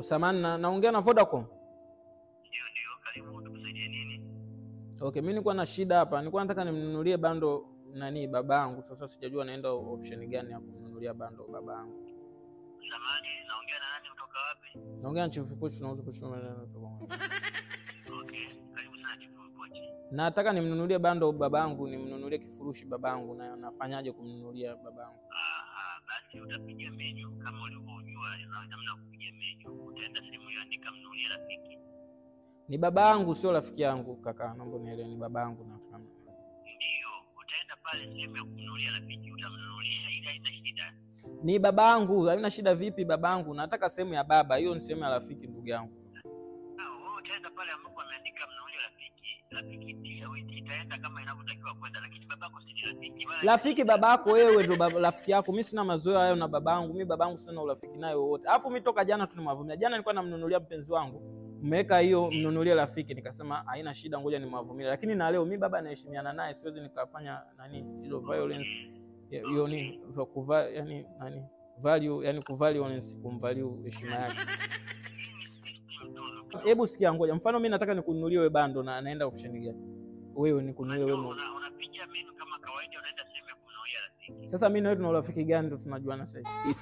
Samani naongea na Vodacom. Ndio, karibu tukusaidie nini? Okay, mimi nilikuwa na shida hapa. Nilikuwa nataka nimnunulie bando babangu. Sasa sijajua naenda option gani ya kumnunulia bando babangu. Samani, naongea na nani kutoka wapi? Naongea na Chief Push, nauza push. Okay, karibu sana Chief Push. Nataka nimnunulie bando babangu, nimnunulie kifurushi babangu, na nafanyaje kumnunulia babangu? Basi utapiga menu kama ulivyojua namna kupiga menu. Utaenda sehemu hiyo andika mnunulie rafiki. Ni babangu sio rafiki yangu kaka, naomba unielewe, ni babangu nataka. Ndio, utaenda pale sehemu ya kumnunulia rafiki, utamnunulia, ile haina shida. Ni babangu, haina shida. Vipi babangu? Nataka sehemu ya baba, hiyo ni sehemu ya rafiki ndugu yangu. Wewe utaenda pale ambapo ameandika mnunulie rafiki. Rafiki ndio itaenda kama inavyotakiwa kwenda, lakini babako si rafiki. Rafiki babako wewe ndio rafiki yako. Mimi sina mazoea hayo na babangu. Mimi babangu sina urafiki naye wote. Alafu mimi toka jana tunamwavumia. Jana nilikuwa namnunulia mpenzi wangu. Mmeweka hiyo mnunulie rafiki, nikasema haina shida, ngoja nimwavumie. Lakini na leo mimi baba naheshimiana naye, siwezi nikafanya hizo violence. Hiyo ni value, violence kumvalue heshima yake. Hebu sikia, ngoja. Mfano mimi nataka nikununulie wewe bando na naenda option gani? Wewe nikununulie wewe. Unapiga menu kama kawaida, unaenda sehemu ya kununulia rafiki. Sasa mimi na wewe tuna urafiki gani ndio tunajuana sasa hivi?